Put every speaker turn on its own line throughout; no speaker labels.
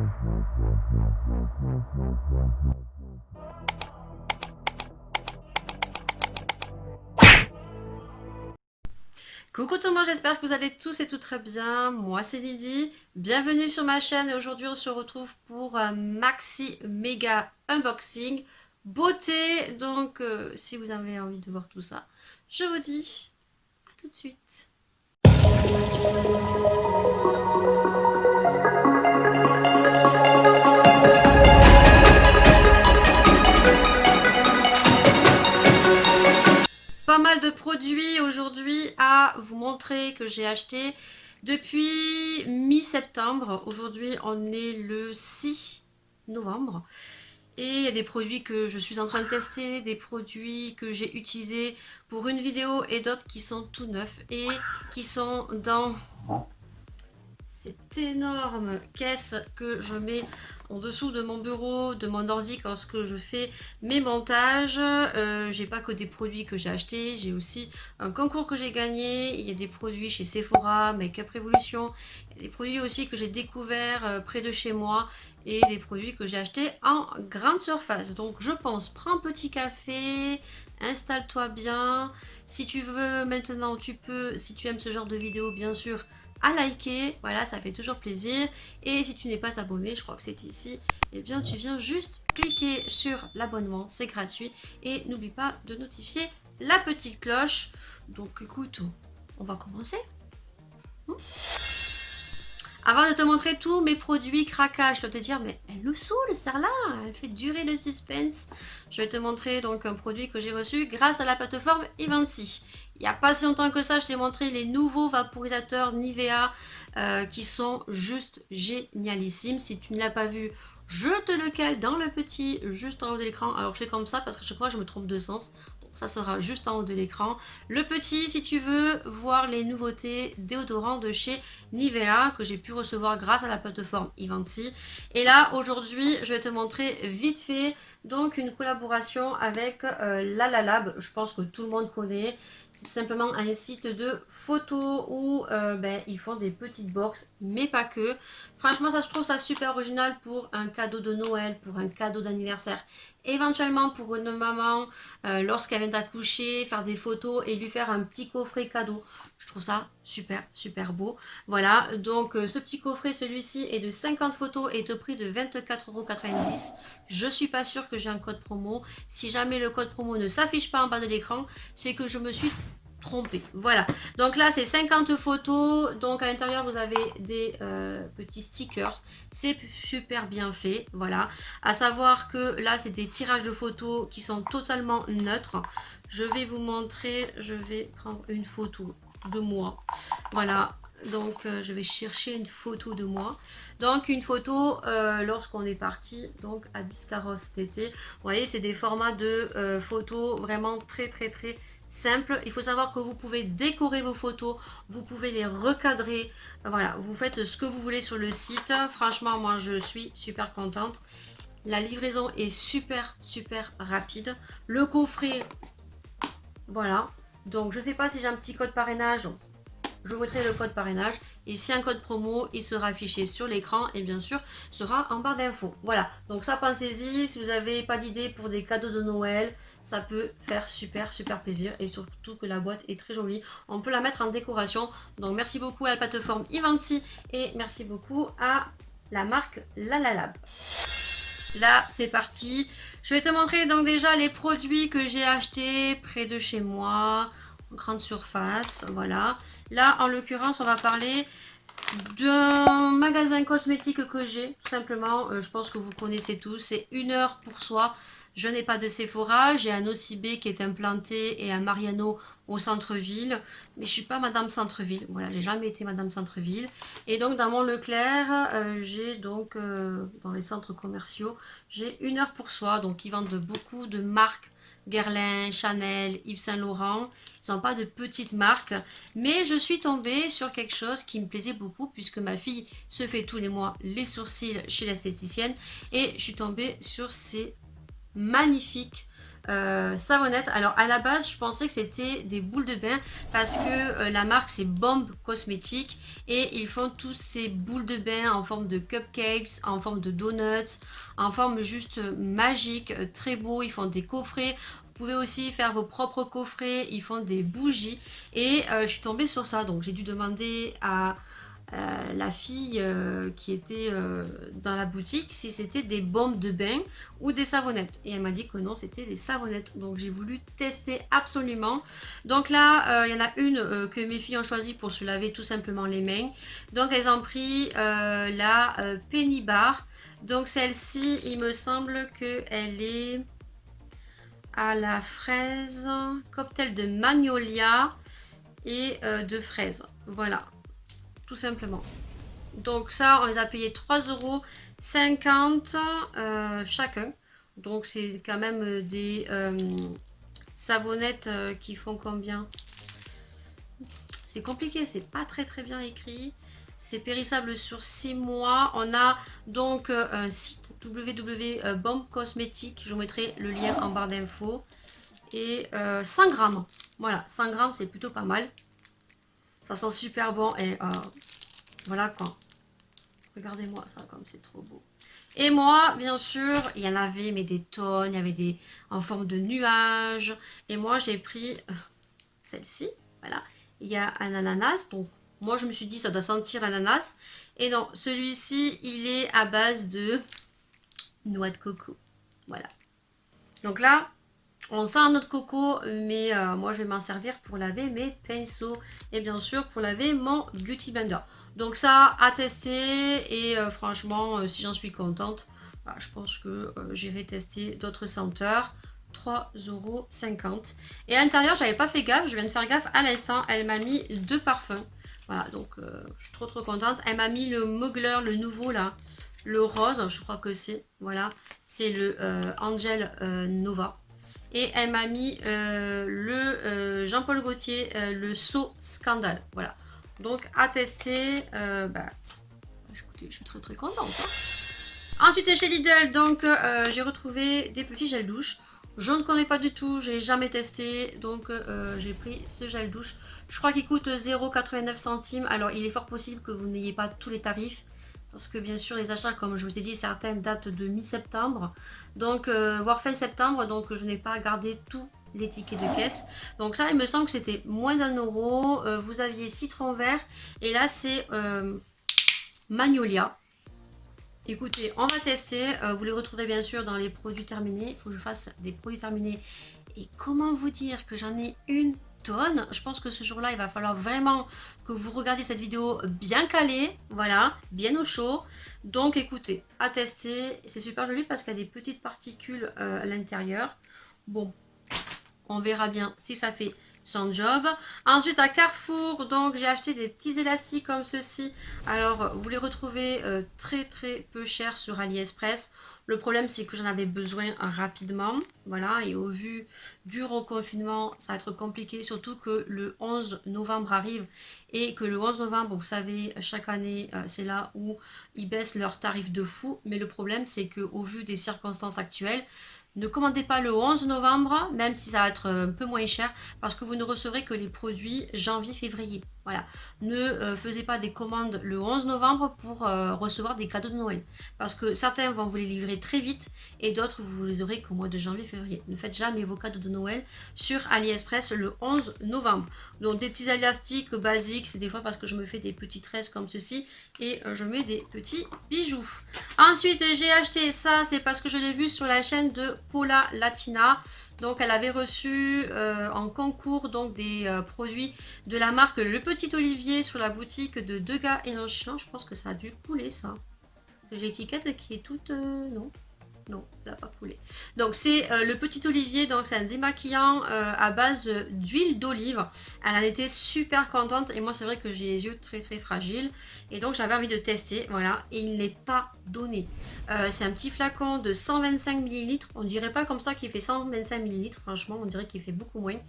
Coucou tout le monde, j'espère que vous allez tous et toutes très bien. Moi c'est Lydie, bienvenue sur ma chaîne et aujourd'hui on se retrouve pour un maxi méga unboxing beauté. Donc si vous avez envie de voir tout ça, je vous dis à tout de suite. Pas mal de produits aujourd'hui à vous montrer que j'ai acheté depuis mi-septembre. Aujourd'hui on est le 6 novembre. Et il y a des produits que je suis en train de tester, des produits que j'ai utilisés pour une vidéo et d'autres qui sont tout neufs et qui sont dans cette énorme caisse que je mets en dessous de mon bureau, de mon ordi lorsque je fais mes montages. J'ai pas que des produits que j'ai achetés, j'ai aussi un concours que j'ai gagné. Il y a des produits chez Sephora, Make Up Revolution. Il y a des produits aussi que j'ai découverts près de chez moi et des produits que j'ai achetés en grande surface. Donc je pense, prends un petit café, installe-toi bien. Si tu veux maintenant, tu peux, si tu aimes ce genre de vidéo bien sûr, à liker, voilà, ça fait toujours plaisir. Et si tu n'es pas abonné, je crois que c'est ici, et bien tu viens juste cliquer sur l'abonnement, c'est gratuit. Et n'oublie pas de notifier la petite cloche. Donc écoute, on va commencer. Avant de te montrer tous mes produits craquage, je dois te dire, mais elle le saoule, celle-là, elle fait durer le suspense. Je vais te montrer donc un produit que j'ai reçu grâce à la plateforme Eventy. Il n'y a pas si longtemps que ça, je t'ai montré les nouveaux vaporisateurs Nivea qui sont juste génialissimes. Si tu ne l'as pas vu, je te le cale dans le petit, juste en haut de l'écran. Alors je fais comme ça parce que chaque fois je me trompe de sens. Ça sera juste en haut de l'écran. Le petit, si tu veux voir les nouveautés déodorants de chez Nivea que j'ai pu recevoir grâce à la plateforme Eventy. Et là, aujourd'hui, je vais te montrer vite fait donc une collaboration avec Lalalab. Je pense que tout le monde connaît. C'est tout simplement un site de photos où ils font des petites box, mais pas que. Franchement, ça, je trouve ça super original pour un cadeau de Noël, pour un cadeau d'anniversaire. Éventuellement pour une maman, lorsqu'elle vient d'accoucher, faire des photos et lui faire un petit coffret cadeau. Je trouve ça super, super beau. Voilà, donc ce petit coffret, celui-ci est de 50 photos et est au prix de 24,90 €. Je suis pas sûre que j'ai un code promo. Si jamais le code promo ne s'affiche pas en bas de l'écran, c'est que je me suis trompée. Voilà, donc là c'est 50 photos, donc à l'intérieur vous avez des petits stickers, c'est super bien fait. Voilà, à savoir que là c'est des tirages de photos qui sont totalement neutres. Je vais vous montrer, je vais prendre une photo de moi, voilà. Donc je vais chercher une photo de moi. Donc une photo lorsqu'on est parti donc à Biscarrosse cet été. Vous voyez, c'est des formats de photos vraiment très très très simple. Il faut savoir que vous pouvez décorer vos photos, vous pouvez les recadrer. Voilà, vous faites ce que vous voulez sur le site. Franchement, moi je suis super contente. La livraison est super super rapide. Le coffret, voilà. Donc je sais pas si j'ai un petit code parrainage. Je vous mettrai le code parrainage et si un code promo, il sera affiché sur l'écran et bien sûr sera en barre d'infos. Voilà, donc ça pensez-y, si vous n'avez pas d'idée pour des cadeaux de Noël, ça peut faire super super plaisir et surtout que la boîte est très jolie. On peut la mettre en décoration. Donc merci beaucoup à la plateforme Eventy et merci beaucoup à la marque Lalalab. Là, c'est parti. Je vais te montrer donc déjà les produits que j'ai achetés près de chez moi, en grande surface, voilà. Là, en l'occurrence, on va parler d'un magasin cosmétique que j'ai, tout simplement. Je pense que vous connaissez tous, c'est 1 heure pour soi. Je n'ai pas de Sephora, j'ai un OCB qui est implanté et un Mariano au centre-ville, mais je suis pas Madame Centre-ville, voilà, j'ai jamais été Madame Centre-ville. Et donc dans mon Leclerc, j'ai donc dans les centres commerciaux, j'ai 1 heure pour soi, donc ils vendent beaucoup de marques, Guerlain, Chanel, Yves Saint Laurent, ils n'ont pas de petites marques, mais je suis tombée sur quelque chose qui me plaisait beaucoup puisque ma fille se fait tous les mois les sourcils chez l'esthéticienne et je suis tombée sur ces magnifiques savonnettes. Alors à la base, je pensais que c'était des boules de bain parce que la marque c'est Bomb Cosmétiques et ils font tous ces boules de bain en forme de cupcakes, en forme de donuts, en forme juste magique, très beau. Ils font des coffrets. Vous pouvez aussi faire vos propres coffrets. Ils font des bougies et je suis tombée sur ça. Donc j'ai dû demander à la fille qui était dans la boutique si c'était des bombes de bain ou des savonnettes. Et elle m'a dit que non, c'était des savonnettes. Donc j'ai voulu tester absolument. Donc là, il y en a une que mes filles ont choisi pour se laver tout simplement les mains. Donc elles ont pris la Penny Bar. Donc celle-ci, il me semble qu'elle est à la fraise, cocktail de magnolia et de fraise. Voilà, tout simplement. Donc ça, on les a payés 3,50 € chacun. Donc c'est quand même des savonnettes qui font combien? C'est compliqué, c'est pas très bien écrit. C'est périssable sur 6 mois. On a donc un site www.bombcosmétique. Je vous mettrai le lien en barre d'infos. Et 100 grammes. Voilà, 100 grammes, c'est plutôt pas mal. Ça sent super bon et voilà quoi. Regardez-moi ça comme c'est trop beau. Et moi, bien sûr, il y en avait mais des tonnes, il y avait des en forme de nuages. Et moi, j'ai pris celle-ci, voilà. Il y a un ananas, donc moi je me suis dit ça doit sentir l'ananas. Et non, celui-ci, il est à base de noix de coco. Voilà. Donc là, on sent un autre coco, mais moi je vais m'en servir pour laver mes pinceaux et bien sûr pour laver mon Beauty Blender. Donc ça à tester et franchement si j'en suis contente, bah, je pense que j'irai tester d'autres senteurs. 3,50 € et à l'intérieur j'avais pas fait gaffe, je viens de faire gaffe à l'instant, elle m'a mis 2 parfums. Voilà, donc je suis trop contente. Elle m'a mis le Mugler, le nouveau là, le rose, je crois que c'est, voilà, c'est le Angel Nova. Et elle m'a mis le Jean-Paul Gaultier, le So Scandale. Voilà. Donc à tester. Écoutez, je suis très contente. Hein. Ensuite chez Lidl, donc j'ai retrouvé des petits gels douche. Je ne connais pas du tout, j'ai jamais testé. Donc j'ai pris ce gel douche. Je crois qu'il coûte 0,89 centimes. Alors il est fort possible que vous n'ayez pas tous les tarifs. Parce que bien sûr les achats, comme je vous ai dit, certaines datent de mi-septembre. Donc voire fin septembre. Donc je n'ai pas gardé tous les tickets de caisse. Donc ça il me semble que c'était moins d'1 €. Vous aviez citron vert. Et là c'est magnolia. Écoutez, on va tester. Vous les retrouverez bien sûr dans les produits terminés. Il faut que je fasse des produits terminés. Et comment vous dire que j'en ai une tonne. Je pense que ce jour-là, il va falloir vraiment que vous regardiez cette vidéo bien calée. Voilà, bien au chaud. Donc écoutez, à tester. C'est super joli parce qu'il y a des petites particules à l'intérieur. Bon, on verra bien si ça fait son job. Ensuite à Carrefour, donc j'ai acheté des petits élastiques comme ceci. Alors vous les retrouvez très peu chers sur AliExpress. Le problème c'est que j'en avais besoin rapidement. Voilà, et au vu du reconfinement, ça va être compliqué. Surtout que le 11 novembre arrive. Et que le 11 novembre, vous savez, chaque année, c'est là où ils baissent leurs tarifs de fou. Mais le problème c'est qu'au vu des circonstances actuelles, ne commandez pas le 11 novembre, même si ça va être un peu moins cher, parce que vous ne recevrez que les produits janvier-février. Voilà. Ne faisez pas des commandes le 11 novembre pour recevoir des cadeaux de Noël. Parce que certains vont vous les livrer très vite et d'autres vous les aurez qu'au mois de janvier-février. Ne faites jamais vos cadeaux de Noël sur AliExpress le 11 novembre. Donc des petits élastiques basiques, c'est des fois parce que je me fais des petites tresses comme ceci et je mets des petits bijoux. Ensuite j'ai acheté ça, c'est parce que je l'ai vu sur la chaîne de Paula Latina. Donc elle avait reçu en concours donc des produits de la marque Le Petit Olivier sur la boutique de Degas et Longchamp. Je pense que ça a dû couler ça. L'étiquette qui est toute... non, elle n'a pas coulé. Donc c'est le Petit Olivier, donc c'est un démaquillant à base d'huile d'olive. Elle en était super contente et moi c'est vrai que j'ai les yeux très fragiles et donc j'avais envie de tester, voilà, et il n'est pas donné. C'est un petit flacon de 125 ml, on dirait pas comme ça qu'il fait 125 ml, franchement on dirait qu'il fait beaucoup moins.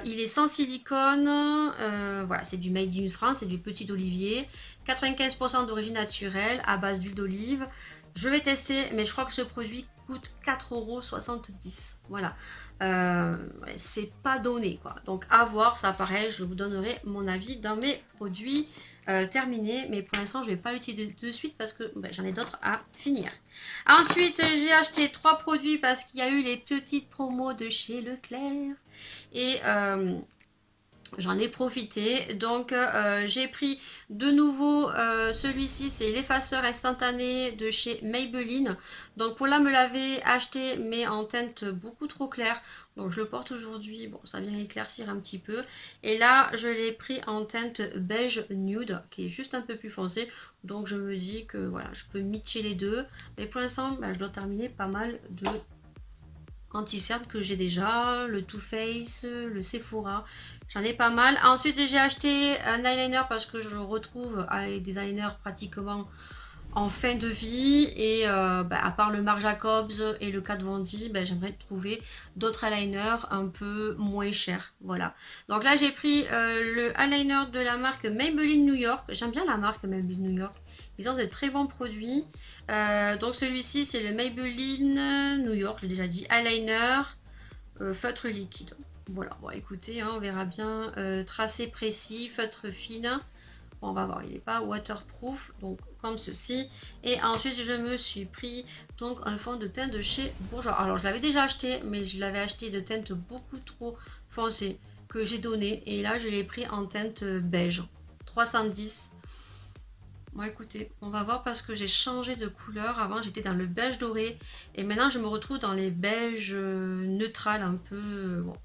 Il est sans silicone, voilà, c'est du Made in France, c'est du Petit Olivier, 95% d'origine naturelle à base d'huile d'olive. Je vais tester, mais je crois que ce produit coûte 4,70 €. Voilà. Ouais, c'est pas donné, quoi. Donc à voir, ça pareil, je vous donnerai mon avis dans mes produits terminés. Mais pour l'instant, je vais pas l'utiliser de suite parce que j'en ai d'autres à finir. Ensuite, j'ai acheté 3 produits parce qu'il y a eu les petites promos de chez Leclerc. Et j'en ai profité, donc j'ai pris de nouveau celui-ci, c'est l'effaceur instantané de chez Maybelline. Donc pour là me l'avais acheté mais en teinte beaucoup trop claire, donc je le porte aujourd'hui, bon ça vient éclaircir un petit peu. Et là je l'ai pris en teinte beige nude qui est juste un peu plus foncé, donc je me dis que voilà je peux mixer les deux. Mais pour l'instant je dois terminer pas mal de anti-cerne que j'ai déjà, le Too Faced, le Sephora, j'en ai pas mal. Ensuite j'ai acheté un eyeliner parce que je le retrouve avec des eyeliners pratiquement en fin de vie et à part le Marc Jacobs et le Kat Von D, j'aimerais trouver d'autres eyeliners un peu moins chers, voilà. Donc là j'ai pris le eyeliner de la marque Maybelline New York, j'aime bien la marque Maybelline New York, ils ont de très bons produits. Donc celui-ci c'est le Maybelline New York, j'ai déjà dit, eyeliner feutre liquide. Voilà, bon écoutez, hein, on verra bien, tracé précis, feutre fine. On va voir, il n'est pas waterproof, donc comme ceci. Et ensuite, je me suis pris donc un fond de teint de chez Bourjois. Alors, je l'avais déjà acheté, mais je l'avais acheté de teinte beaucoup trop foncée que j'ai donné. Et là, je l'ai pris en teinte beige, 310. Bon, écoutez, on va voir parce que j'ai changé de couleur. Avant, j'étais dans le beige doré. Et maintenant, je me retrouve dans les beiges neutrales un peu... bon.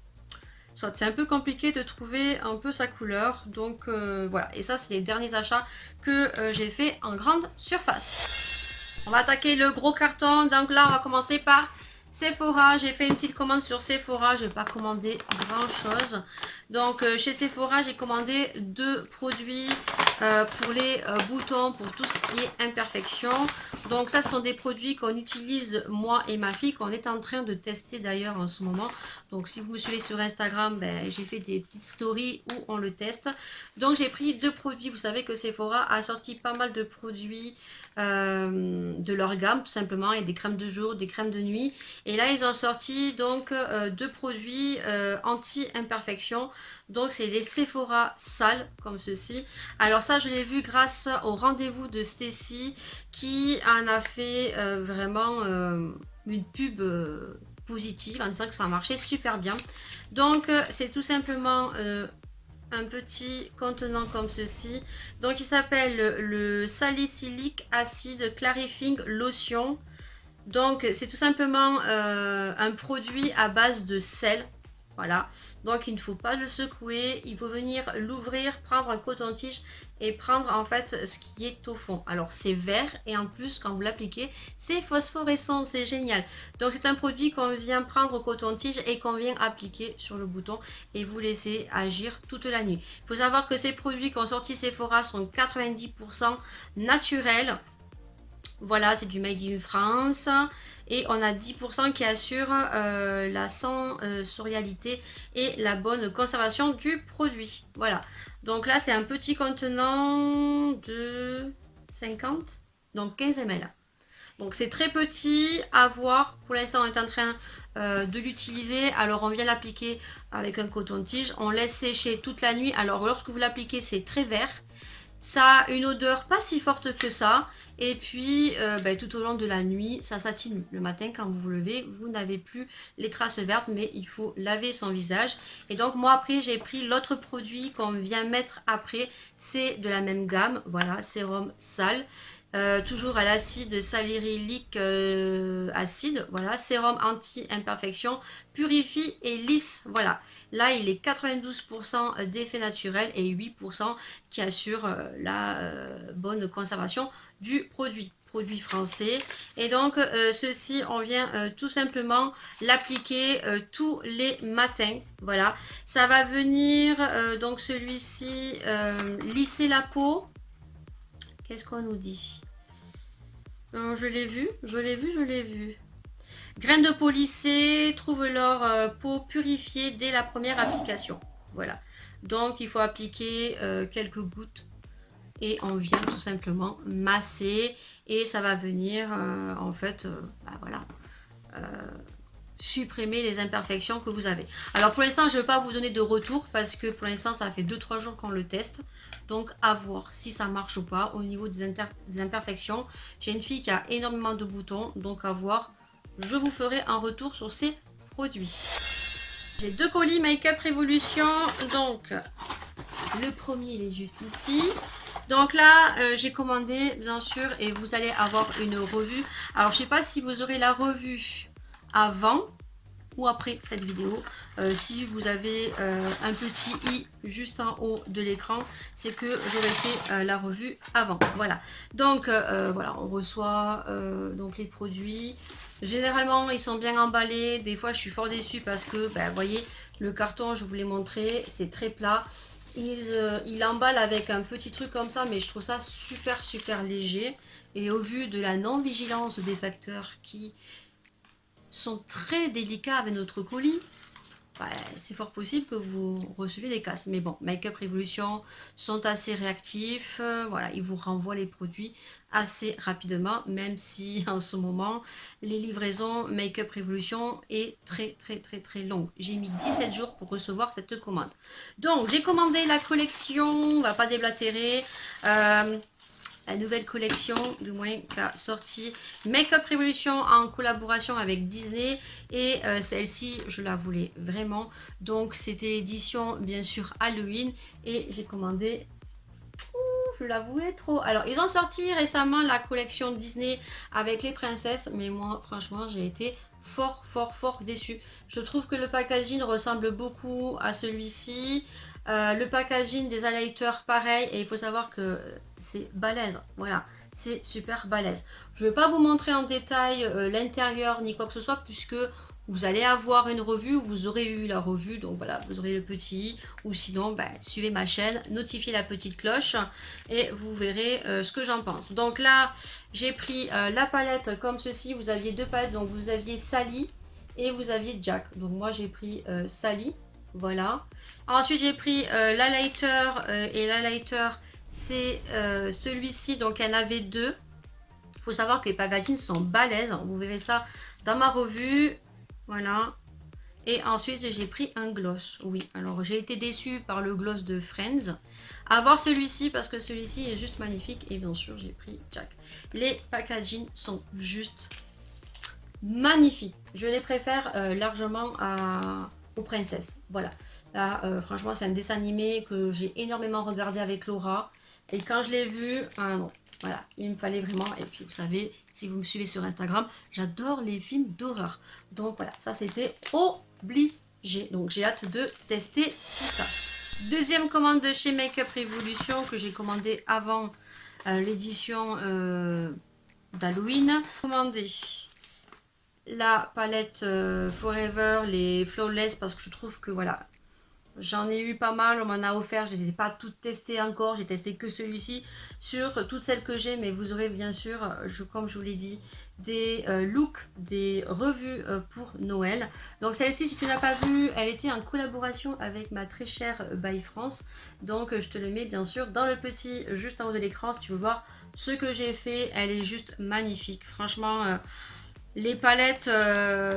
Soit c'est un peu compliqué de trouver un peu sa couleur, donc voilà. Et ça c'est les derniers achats que j'ai fait en grande surface. On va attaquer le gros carton, donc là on va commencer par Sephora. J'ai fait une petite commande sur Sephora, je n'ai pas commandé grand chose. Donc chez Sephora j'ai commandé 2 produits pour les boutons, pour tout ce qui est imperfection. Donc ça ce sont des produits qu'on utilise moi et ma fille, qu'on est en train de tester d'ailleurs en ce moment. Donc si vous me suivez sur Instagram, j'ai fait des petites stories où on le teste. Donc j'ai pris 2 produits, vous savez que Sephora a sorti pas mal de produits de leur gamme tout simplement, et des crèmes de jour, des crèmes de nuit. Et là ils ont sorti donc 2 produits anti-imperfection. Donc c'est des Sephora sales comme ceci. Alors ça je l'ai vu grâce au rendez-vous de Stacy qui en a fait vraiment une pub positive en disant que ça marchait super bien. Donc c'est tout simplement un petit contenant comme ceci. Donc il s'appelle le Salicylic Acid Clarifying Lotion. Donc c'est tout simplement un produit à base de sel. Voilà, donc il ne faut pas le secouer, il faut venir l'ouvrir, prendre un coton-tige et prendre en fait ce qui est au fond. Alors c'est vert et en plus quand vous l'appliquez, c'est phosphorescent, c'est génial. Donc c'est un produit qu'on vient prendre au coton-tige et qu'on vient appliquer sur le bouton et vous laisser agir toute la nuit. Il faut savoir que ces produits qui ont sorti Sephora sont 90% naturels. Voilà, c'est du Made in France. Et on a 10% qui assure la sensorialité et la bonne conservation du produit. Voilà. Donc là, c'est un petit contenant de 50, donc 15 ml. Donc c'est très petit à voir. Pour l'instant, on est en train de l'utiliser. Alors on vient l'appliquer avec un coton-tige. On laisse sécher toute la nuit. Alors lorsque vous l'appliquez, c'est très vert. Ça a une odeur pas si forte que ça. Et puis, tout au long de la nuit, ça s'atténue. Le matin, quand vous vous levez, vous n'avez plus les traces vertes, mais il faut laver son visage. Et donc, moi, après, j'ai pris l'autre produit qu'on vient mettre après. C'est de la même gamme. Voilà, sérum sale. Toujours à l'acide salicylique acide, voilà, sérum anti-imperfection, purifie et lisse, voilà. Là, il est 92% d'effet naturel et 8% qui assure la bonne conservation du produit. Produit français. Et donc, ceci, on vient tout simplement l'appliquer tous les matins, voilà. Ça va venir, donc celui-ci, lisser la peau. Qu'est-ce qu'on nous dit? Je l'ai vu, je l'ai vu, je l'ai vu. Graines de peau lissées, trouve leur peau purifiée dès la première application. Voilà. Donc il faut appliquer quelques gouttes. et on vient tout simplement masser et ça va venir en fait, bah voilà, supprimer les imperfections que vous avez. Alors pour l'instant je ne vais pas vous donner de retour parce que pour l'instant ça fait 2-3 jours qu'on le teste, donc à voir si ça marche ou pas au niveau des imperfections. J'ai une fille qui a énormément de boutons, donc à voir, je vous ferai un retour sur ces produits. J'ai 2 colis Make Up Revolution, donc le premier il est juste ici. Donc là j'ai commandé bien sûr et vous allez avoir une revue. Alors je sais pas si vous aurez la revue avant ou après cette vidéo. Si vous avez un petit i juste en haut de l'écran, c'est que j'aurais fait la revue avant. Voilà. Donc voilà, on reçoit donc les produits. Généralement, ils sont bien emballés. Des fois, je suis fort déçue parce que, ben, vous voyez, le carton, je vous l'ai montré, c'est très plat. Ils l'emballent avec un petit truc comme ça, mais je trouve ça super, super léger. Et au vu de la non-vigilance des facteurs qui sont très délicats avec notre colis, bah, c'est fort possible que vous receviez des casses. Mais bon, Make Up Revolution sont assez réactifs. Voilà, ils vous renvoient les produits assez rapidement, même si en ce moment, les livraisons Make Up Revolution est très très très très longue. J'ai mis 17 jours pour recevoir cette commande. Donc, j'ai commandé la collection, on va pas déblatérer. La nouvelle collection, du moins qu'a sorti Make Up Revolution en collaboration avec Disney. Et celle-ci, je la voulais vraiment. Donc, c'était l'édition, bien sûr, Halloween. Et j'ai commandé... Ouh, je la voulais trop. Alors, ils ont sorti récemment la collection Disney avec les princesses. Mais moi, franchement, j'ai été fort, fort, fort déçue. Je trouve que le packaging ressemble beaucoup à celui-ci. Le packaging des highlighters pareil, et il faut savoir que c'est balèze, voilà, c'est super balèze. Je ne vais pas vous montrer en détail l'intérieur ni quoi que ce soit puisque vous allez avoir une revue, vous aurez eu la revue, donc voilà, vous aurez le petit, ou sinon bah, suivez ma chaîne, notifiez la petite cloche et vous verrez ce que j'en pense. Donc là j'ai pris la palette comme ceci, vous aviez 2 palettes, donc vous aviez Sally et vous aviez Jack, donc moi j'ai pris Sally. Voilà. Ensuite, j'ai pris l'highlighter et l'highlighter, c'est celui-ci. Donc, il y en avait 2. Il faut savoir que les packagings sont balèzes. Vous verrez ça dans ma revue. Voilà. Et ensuite, j'ai pris un gloss. Oui, alors j'ai été déçue par le gloss de Friends. À voir celui-ci parce que celui-ci est juste magnifique. Et bien sûr, j'ai pris Jack. Les packagings sont juste magnifiques. Je les préfère largement aux princesses. Voilà. Là, franchement, c'est un dessin animé que j'ai énormément regardé avec Laura. Et quand je l'ai vu, non. Voilà, il me fallait vraiment. Et puis, vous savez, si vous me suivez sur Instagram, j'adore les films d'horreur. Donc, voilà, ça, c'était obligé. Donc, j'ai hâte de tester tout ça. Deuxième commande de chez Make Up Revolution que j'ai commandé avant l'édition d'Halloween. Commandé la palette Forever, les Flawless, parce que je trouve que voilà, j'en ai eu pas mal, on m'en a offert, je ne les ai pas toutes testées encore, j'ai testé que celui-ci sur toutes celles que j'ai, mais vous aurez bien sûr, comme je vous l'ai dit, des looks, des revues pour Noël. Donc celle-ci, si tu n'as pas vu, elle était en collaboration avec ma très chère By France, donc je te le mets bien sûr dans le petit juste en haut de l'écran si tu veux voir ce que j'ai fait. Elle est juste magnifique, franchement. Les palettes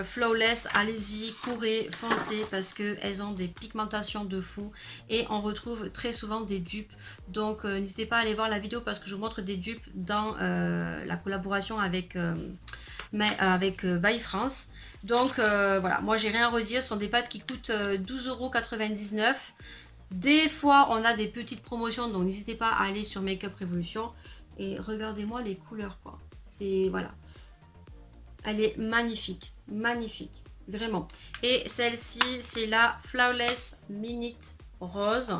Flawless, allez-y, courez, foncez parce qu'elles ont des pigmentations de fou et on retrouve très souvent des dupes. Donc n'hésitez pas à aller voir la vidéo parce que je vous montre des dupes dans la collaboration avec By France. Donc voilà, moi j'ai rien à redire, ce sont des pâtes qui coûtent 12,99 €. Des fois on a des petites promotions, donc n'hésitez pas à aller sur Make Up Revolution et regardez-moi les couleurs quoi. C'est voilà. Elle est magnifique, magnifique, vraiment. Et celle-ci, c'est la Flawless Minute Rose.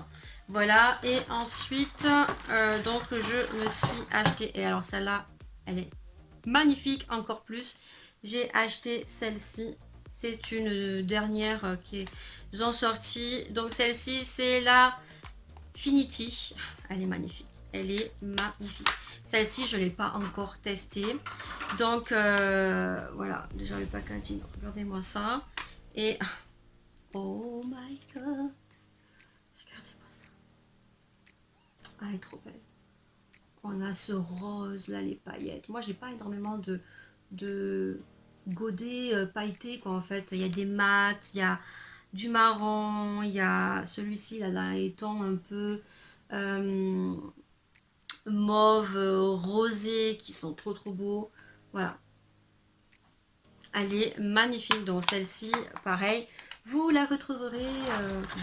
Voilà, et ensuite, donc je me suis acheté, et alors celle-là, elle est magnifique encore plus. J'ai acheté celle-ci, c'est une dernière qu'ils ont sorti. Donc celle-ci, c'est la Finity. Elle est magnifique, elle est magnifique. Celle-ci, je ne l'ai pas encore testée. Donc, voilà, déjà le packaging, regardez-moi ça. Et, oh my god, regardez-moi ça. Ah, elle est trop belle. On a ce rose là, les paillettes. Moi, j'ai pas énormément de godets pailletés quoi en fait. Il y a des mats, il y a du marron, il y a celui-ci là dans les tons un peu euh, mauve, rosé qui sont trop beaux. Voilà, elle est magnifique. Donc celle-ci, pareil, vous la retrouverez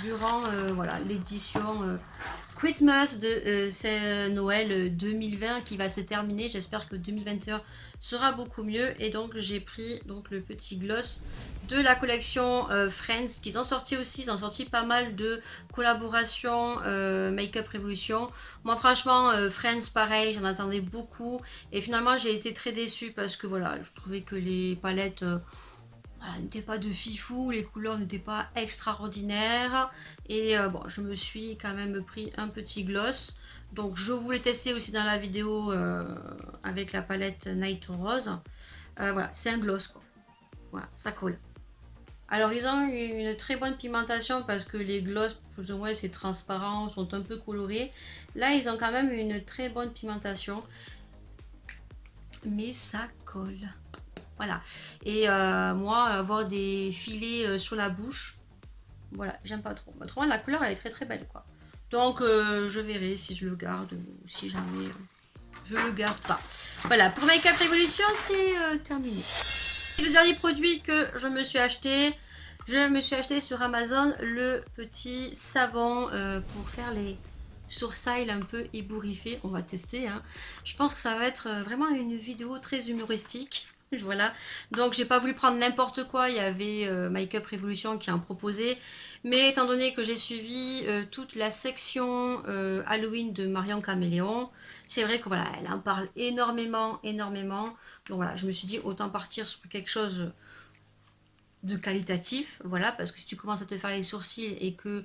durant voilà l'édition Christmas de c'est Noël 2020 qui va se terminer. J'espère que 2021 sera beaucoup mieux. Et donc j'ai pris donc le petit gloss de la collection Friends qu'ils ont sorti aussi. Ils ont sorti pas mal de collaborations Make-up Revolution. Moi franchement Friends pareil, j'en attendais beaucoup. Et finalement j'ai été très déçue parce que voilà, je trouvais que les palettes voilà, n'étaient pas de fifou, les couleurs n'étaient pas extraordinaires. Et bon, je me suis quand même pris un petit gloss. Donc je voulais tester aussi dans la vidéo avec la palette Night Rose. Voilà, c'est un gloss quoi. Voilà, ça colle. Alors ils ont une très bonne pigmentation parce que les gloss, plus ou moins c'est transparent, sont un peu colorés. Là ils ont quand même une très bonne pigmentation. Mais ça colle. Voilà. Et moi, avoir des filets sur la bouche, voilà, j'aime pas trop. Autrement, la couleur, elle est très belle, quoi. Donc, je verrai si je le garde ou si jamais je le garde pas. Voilà, pour Make Up Revolution, c'est terminé. Et le dernier produit que je me suis acheté sur Amazon le petit savon pour faire les sourcils un peu ébouriffés. On va tester, hein. Je pense que ça va être vraiment une vidéo très humoristique. Voilà, donc j'ai pas voulu prendre n'importe quoi, il y avait Make Up Revolution qui en proposait, mais étant donné que j'ai suivi toute la section Halloween de Marion Caméléon, c'est vrai que voilà, elle en parle énormément, donc voilà, je me suis dit autant partir sur quelque chose de qualitatif, voilà, parce que si tu commences à te faire les sourcils et que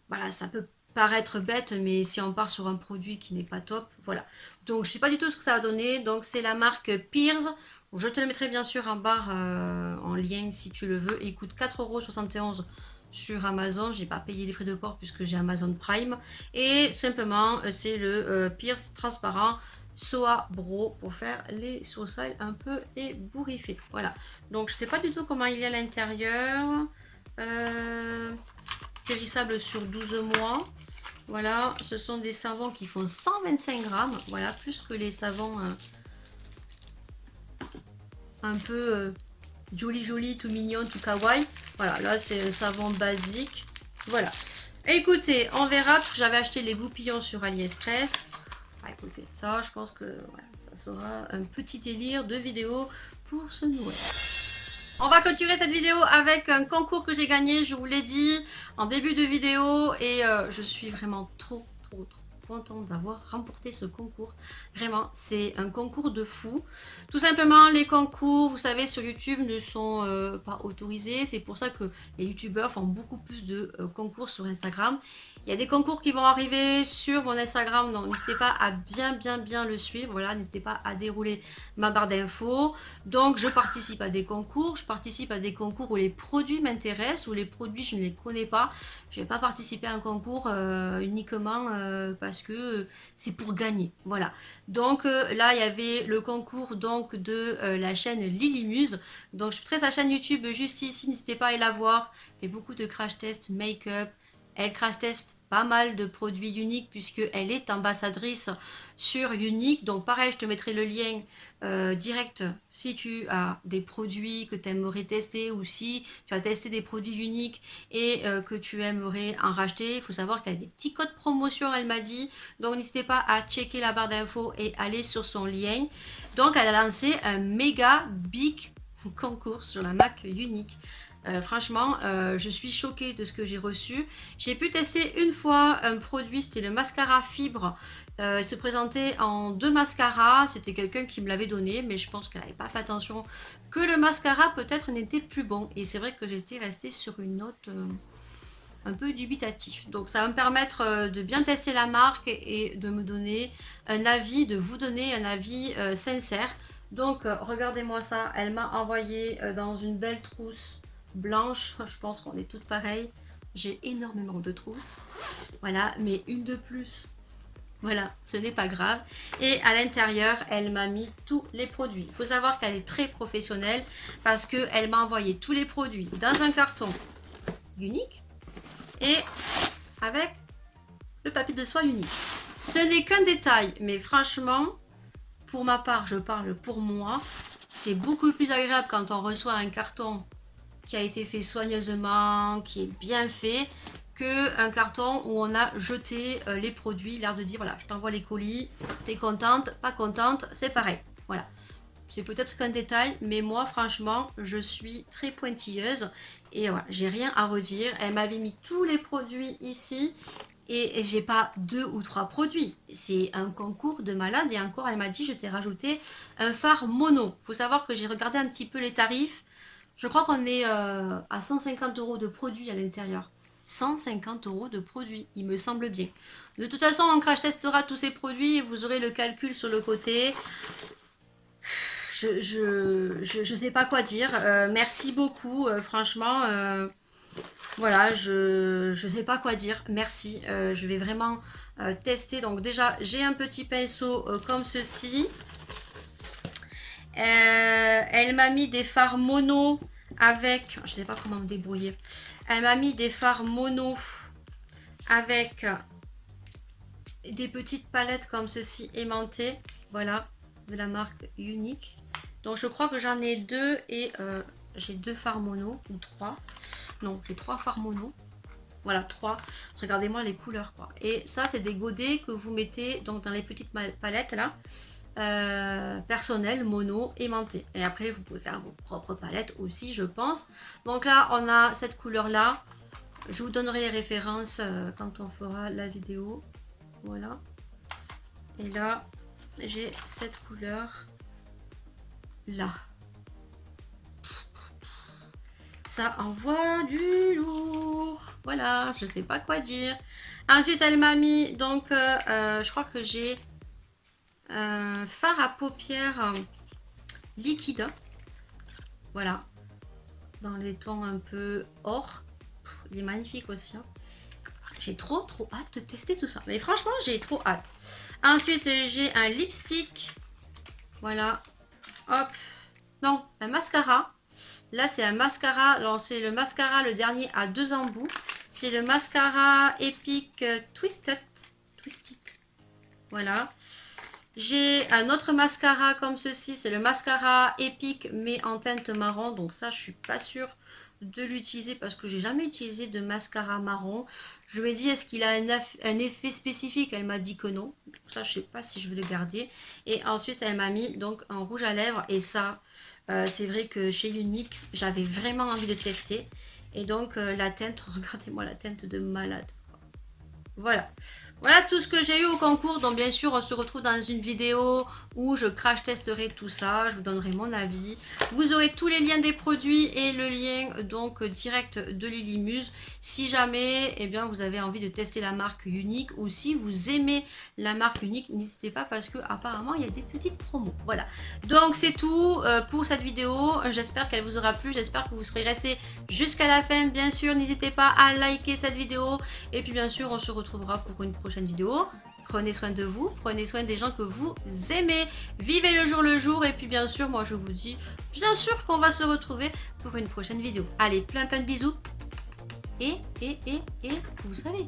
voilà, ça peut paraître bête, mais si on part sur un produit qui n'est pas top, voilà. Donc je sais pas du tout ce que ça va donner, donc c'est la marque Pears. Je te le mettrai bien sûr en barre en lien si tu le veux. Il coûte 4,71 € sur Amazon. J'ai pas payé les frais de port puisque j'ai Amazon Prime. Et simplement, c'est le Pierce transparent Soa Bro pour faire les sourcils un peu ébouriffés. Voilà. Donc je sais pas du tout comment il est à l'intérieur. Périssable sur 12 mois. Voilà, ce sont des savons qui font 125 grammes. Voilà, plus que les savons un peu joli, tout mignon, tout kawaii. Voilà, là c'est un savon basique. Voilà. Écoutez, on verra parce que j'avais acheté les goupillons sur AliExpress. Ah, écoutez, ça je pense que voilà, ça sera un petit délire de vidéo pour ce Noël. On va clôturer cette vidéo avec un concours que j'ai gagné, je vous l'ai dit en début de vidéo et je suis vraiment trop contente d'avoir remporté ce concours. Vraiment, c'est un concours de fou. Tout simplement, les concours, vous savez, sur YouTube ne sont pas autorisés. C'est pour ça que les YouTubeurs font beaucoup plus de concours sur Instagram. Il y a des concours qui vont arriver sur mon Instagram, donc n'hésitez pas à bien le suivre. Voilà, n'hésitez pas à dérouler ma barre d'infos. Donc, je participe à des concours. Je participe à des concours où les produits m'intéressent, où les produits, je ne les connais pas. Je ne vais pas participer à un concours uniquement parce que c'est pour gagner. Voilà. Donc là, il y avait le concours donc de la chaîne Lilimuse. Donc je suis très sa chaîne YouTube juste ici. N'hésitez pas à aller la voir. Elle fait beaucoup de crash tests, make-up. Elle crash test pas mal de produits uniques puisqu'elle est ambassadrice sur Unique. Donc pareil, je te mettrai le lien direct si tu as des produits que tu aimerais tester ou si tu as testé des produits uniques et que tu aimerais en racheter. Il faut savoir qu'elle a des petits codes promotion, elle m'a dit. Donc n'hésitez pas à checker la barre d'infos et aller sur son lien. Donc elle a lancé un méga big concours sur la Mac Unique. Franchement, je suis choquée de ce que j'ai reçu. J'ai pu tester une fois un produit, c'était le mascara fibre. Il se présentait en 2 mascaras. C'était quelqu'un qui me l'avait donné, mais je pense qu'elle n'avait pas fait attention que le mascara peut-être n'était plus bon. Et c'est vrai que j'étais restée sur une note un peu dubitative. Donc ça va me permettre de bien tester la marque et de me donner un avis, de vous donner un avis sincère. Donc regardez-moi ça, elle m'a envoyé dans une belle trousse blanche, je pense qu'on est toutes pareilles. J'ai énormément de trousses, voilà, mais une de plus Voilà, ce n'est pas grave. Et à l'intérieur, elle m'a mis tous les produits. Il faut savoir qu'elle est très professionnelle parce qu'elle m'a envoyé tous les produits dans un carton unique et avec le papier de soie unique. Ce n'est qu'un détail, mais franchement, pour ma part, je parle pour moi, c'est beaucoup plus agréable quand on reçoit un carton qui a été fait soigneusement, qui est bien fait, qu'un carton où on a jeté les produits, l'air de dire voilà, je t'envoie les colis, t'es contente, pas contente, c'est pareil. Voilà. C'est peut-être qu'un détail, mais moi franchement, je suis très pointilleuse et voilà, j'ai rien à redire. Elle m'avait mis tous les produits ici et j'ai pas 2 ou 3 produits. C'est un concours de malade et encore elle m'a dit je t'ai rajouté un fard mono. Faut savoir que j'ai regardé un petit peu les tarifs. Je crois qu'on est à 150 € de produits à l'intérieur. 150 € de produits, il me semble bien. De toute façon, on crash testera tous ces produits et vous aurez le calcul sur le côté. Je sais pas quoi dire. Merci beaucoup, franchement. Voilà, je sais pas quoi dire. Merci. Je vais vraiment tester. Donc déjà, j'ai un petit pinceau comme ceci. Elle m'a mis des fards mono avec... Je sais pas comment me débrouiller. Elle m'a mis des fards mono avec des petites palettes comme ceci aimantées. Voilà, de la marque Unique. Donc je crois que j'en ai 2 et j'ai 2 fards mono ou 3. Non, j'ai 3 fards mono. Voilà, 3. Regardez-moi les couleurs quoi. Et ça, c'est des godets que vous mettez donc dans les petites palettes là. Personnel, mono, aimanté. Et après, vous pouvez faire vos propres palettes aussi, je pense. Donc là, on a cette couleur-là. Je vous donnerai les références quand on fera la vidéo. Voilà. Et là, j'ai cette couleur-là. Ça envoie du lourd. Voilà, je sais pas quoi dire. Ensuite, elle m'a mis, donc, je crois que j'ai fard à paupières liquide. Voilà. Dans les tons un peu or. Il est magnifique aussi. Hein. J'ai trop hâte de tester tout ça. Mais franchement, j'ai trop hâte. Ensuite, j'ai un lipstick. Voilà. Hop. Non, un mascara. Là, c'est un mascara. C'est le mascara, le dernier à 2 embouts. C'est le mascara Epic Twisted. Voilà. J'ai un autre mascara comme ceci. C'est le mascara Epic, mais en teinte marron. Donc ça, je suis pas sûre de l'utiliser parce que j'ai jamais utilisé de mascara marron. Je lui ai dit est-ce qu'il a un effet spécifique, elle m'a dit que non. Donc ça je sais pas si je vais le garder. Et ensuite elle m'a mis donc un rouge à lèvres et ça c'est vrai que chez Unique j'avais vraiment envie de tester. Et donc la teinte, regardez-moi la teinte de malade. Voilà. Voilà tout ce que j'ai eu au concours. Donc bien sûr on se retrouve dans une vidéo où je crash testerai tout ça. Je vous donnerai mon avis. Vous aurez tous les liens des produits et le lien donc direct de Lilimuse. Si jamais eh bien, vous avez envie de tester la marque Unique ou si vous aimez la marque Unique, n'hésitez pas parce que apparemment il y a des petites promos. Voilà. Donc c'est tout pour cette vidéo. J'espère qu'elle vous aura plu. J'espère que vous serez restés jusqu'à la fin. Bien sûr, n'hésitez pas à liker cette vidéo. Et puis bien sûr, on se retrouvera pour une prochaine vidéo. Prenez soin de vous, prenez soin des gens que vous aimez, vivez le jour et puis bien sûr moi je vous dis bien sûr qu'on va se retrouver pour une prochaine vidéo. Allez, plein de bisous et vous savez,